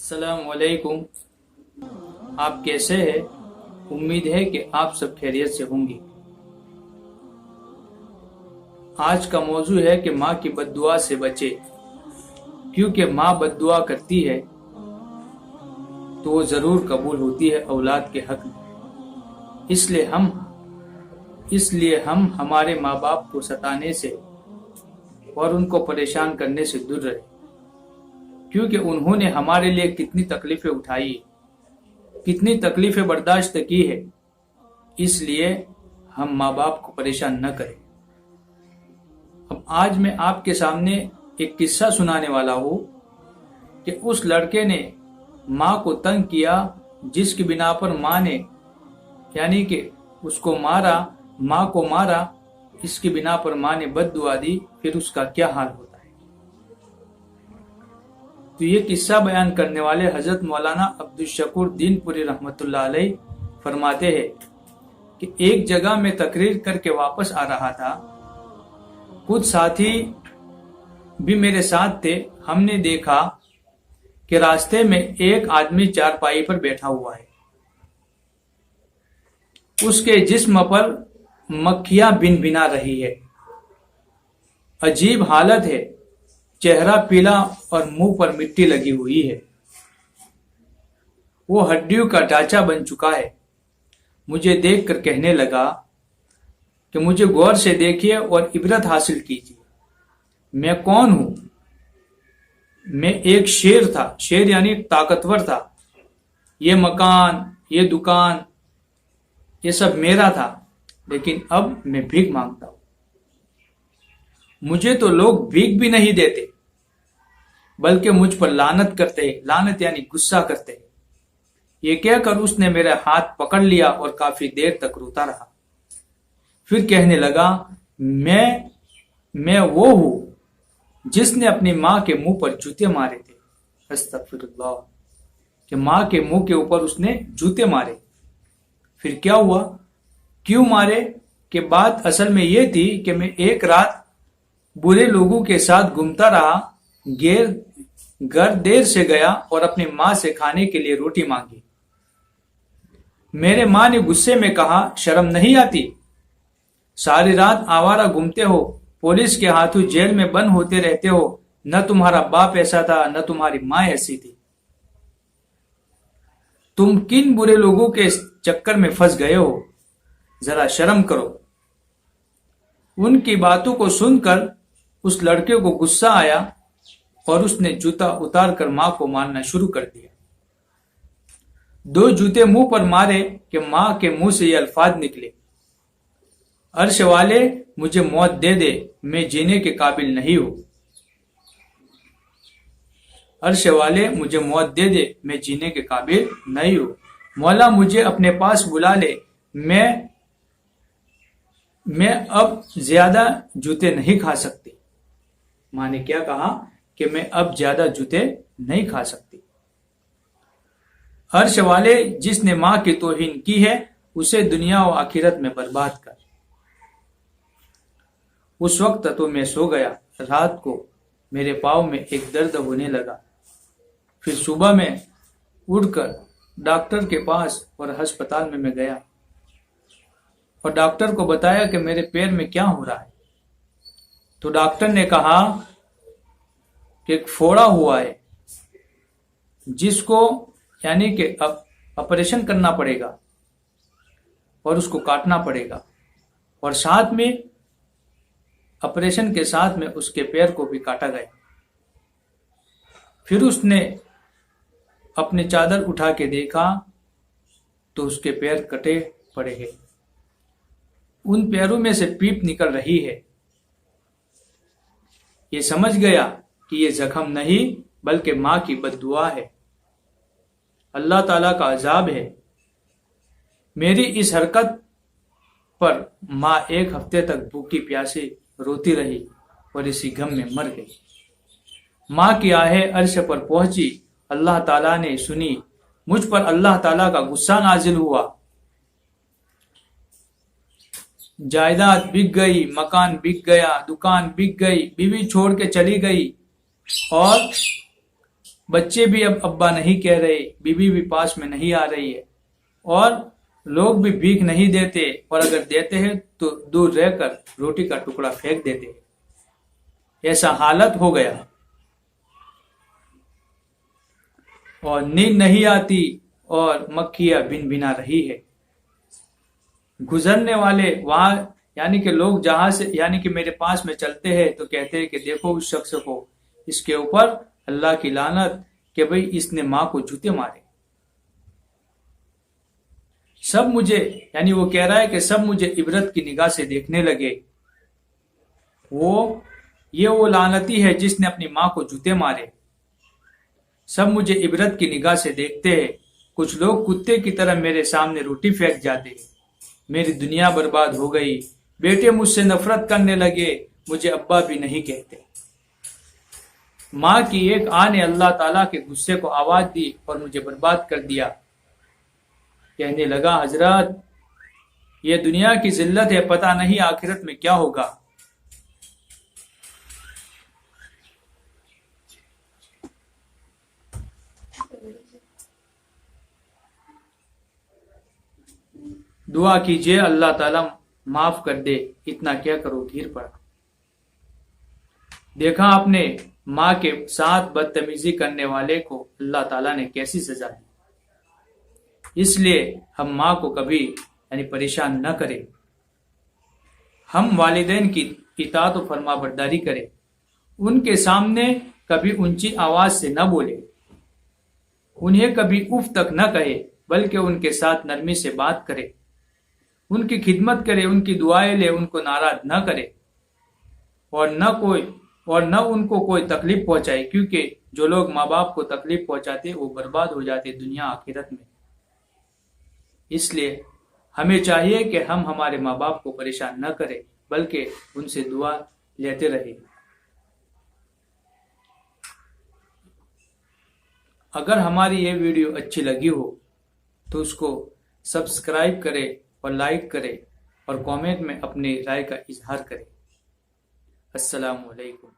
अस्सलाम वालेकुम। आप कैसे हैं? उम्मीद है कि आप सब खैरियत से होंगे। आज का मौजू है कि माँ की बद्दुआ से बचे, क्योंकि माँ बद्दुआ करती है तो वो ज़रूर कबूल होती है औलाद के हक में। इसलिए हम हमारे माँ बाप को सताने से और उनको परेशान करने से दूर रहे, क्योंकि उन्होंने हमारे लिए कितनी तकलीफें उठाई, कितनी तकलीफें बर्दाश्त की है। इसलिए हम माँ बाप को परेशान न करें। अब आज मैं आपके सामने एक किस्सा सुनाने वाला हूँ कि उस लड़के ने माँ को तंग किया, जिसकी बिना पर माँ ने यानी कि उसको मारा, माँ को मारा, इसकी बिना पर माँ ने बद्दुआ दी, फिर उसका क्या हाल होता है। तो ये किस्सा बयान करने वाले हजरत मौलाना अब्दुल शकूर दीनपुरी रहमतुल्लाह अलैह फरमाते हैं कि एक जगह में तकरीर करके वापस आ रहा था। कुछ साथी भी मेरे साथ थे। हमने देखा कि रास्ते में एक आदमी चारपाई पर बैठा हुआ है। उसके जिस्म पर मक्खियां भिन-भिना रही है। अजीब हालत है, चेहरा पीला और मुंह पर मिट्टी लगी हुई है। वो हड्डियों का ढांचा बन चुका है। मुझे देखकर कहने लगा कि मुझे गौर से देखिए और इबरत हासिल कीजिए। मैं कौन हूं? मैं एक शेर था, शेर यानी ताकतवर था। ये मकान, ये दुकान, ये सब मेरा था, लेकिन अब मैं भीख मांगता हूं। मुझे तो लोग भीख भी नहीं देते, बल्कि मुझ पर लानत करते हैं। लानत यानी गुस्सा करते हैं। ये कहकर उसने मेरा हाथ पकड़ लिया और काफी देर तक रोता रहा। फिर कहने लगा, मैं वो हूं जिसने अपनी माँ के मुंह पर जूते मारे थे। अस्तगफिरुल्लाह, कि माँ के मुंह के ऊपर उसने जूते मारे। फिर क्या हुआ, क्यों मारे? कि बात असल में ये थी कि मैं एक रात बुरे लोगों के साथ घूमता रहा, घर देर से गया और अपनी माँ से खाने के लिए रोटी मांगी। मेरे माँ ने गुस्से में कहा, शर्म नहीं आती? सारी रात आवारा घूमते हो, पुलिस के हाथों जेल में बंद होते रहते हो। न तुम्हारा बाप ऐसा था, न तुम्हारी माँ ऐसी थी। तुम किन बुरे लोगों के चक्कर में फंस गए हो? जरा शर्म करो। उनकी बातों को सुनकर उस लड़के को गुस्सा आया और उसने जूता उतार कर माँ को मारना शुरू कर दिया। 2 जूते मुंह पर मारे कि माँ के मुंह से ये अल्फाज निकले, अर्श वाले मुझे मौत दे दे, मैं जीने के काबिल नहीं हूं। अर्श वाले मुझे मौत दे दे, मैं जीने के काबिल नहीं हूं। मौला मुझे अपने पास बुला ले, मैं अब ज्यादा जूते नहीं खा सकती। माँ ने क्या कहा कि मैं अब ज्यादा जूते नहीं खा सकती। अर्श वाले जिसने माँ की तौहीन की है, उसे दुनिया और आखिरत में बर्बाद कर। उस वक्त तो मैं सो गया। रात को मेरे पाँव में एक दर्द होने लगा। फिर सुबह में उठकर डॉक्टर के पास और अस्पताल में मैं गया और डॉक्टर को बताया कि मेरे पैर में क्या हो रहा है। तो डॉक्टर ने कहा कि एक फोड़ा हुआ है, जिसको यानी कि अब ऑपरेशन करना पड़ेगा और उसको काटना पड़ेगा, और साथ में ऑपरेशन के साथ में उसके पैर को भी काटा गया। फिर उसने अपनी चादर उठा के देखा तो उसके पैर कटे पड़े हैं। उन पैरों में से पीप निकल रही है। ये समझ गया कि ये जख्म नहीं बल्कि माँ की बद्दुआ है, अल्लाह ताला का अजाब है। मेरी इस हरकत पर माँ 1 हफ्ते तक भूखी प्यासी रोती रही और इसी गम में मर गई। माँ की आहें अर्श पर पहुंची। अल्लाह ताला ने सुनी। मुझ पर अल्लाह ताला का गुस्सा नाजिल हुआ। जायदाद बिक गई, मकान बिक गया, दुकान बिक गई, बीवी छोड़ के चली गई और बच्चे भी अब अब्बा नहीं कह रहे, बीवी भी पास में नहीं आ रही है, और लोग भी भीख नहीं देते, और अगर देते हैं तो दूर रहकर रोटी का टुकड़ा फेंक देते हैं। ऐसा हालत हो गया, और नींद नहीं आती और मक्खियां भिन भिना रही है। गुजरने वाले वहां यानी कि लोग जहां से यानी कि मेरे पास में चलते हैं तो कहते हैं कि देखो उस शख्स को, इसके ऊपर अल्लाह की लानत कि भाई इसने मां को जूते मारे। सब मुझे यानी वो कह रहा है कि सब मुझे इबरत की निगाह से देखने लगे। ये वो लानती है जिसने अपनी मां को जूते मारे। सब मुझे इबरत की निगाह से देखते हैं। कुछ लोग कुत्ते की तरह मेरे सामने रोटी फेंक जाते हैं। मेरी दुनिया बर्बाद हो गई। बेटे मुझसे नफरत करने लगे, मुझे अब्बा भी नहीं कहते। माँ की एक आन ने अल्लाह ताला के गुस्से को आवाज दी और मुझे बर्बाद कर दिया। कहने लगा, हजरत ये दुनिया की जिल्लत है, पता नहीं आखिरत में क्या होगा। दुआ कीजिए अल्लाह ताला माफ कर दे, इतना क्या करो गिर पड़ा। देखा आपने माँ के साथ बदतमीजी करने वाले को अल्लाह ताला ने कैसी सजा दी। इसलिए हम माँ को कभी यानी परेशान न करें। हम वालिदैन की इताअत और फरमाबरदारी करें। उनके सामने कभी ऊंची आवाज से न बोले, उन्हें कभी उफ तक न कहे, बल्कि उनके साथ नरमी से बात करे, उनकी खिदमत करे, उनकी दुआएं ले, उनको नाराज न करे और न उनको कोई तकलीफ पहुंचाए, क्योंकि जो लोग माँ बाप को तकलीफ पहुंचाते वो बर्बाद हो जाते दुनिया आखिरत में। इसलिए हमें चाहिए कि हम हमारे माँ बाप को परेशान न करें, बल्कि उनसे दुआ लेते रहें। अगर हमारी ये वीडियो अच्छी लगी हो तो उसको सब्सक्राइब करें और लाइक करें और कमेंट में अपनी राय का इजहार करें। अस्सलामु अलैकुम।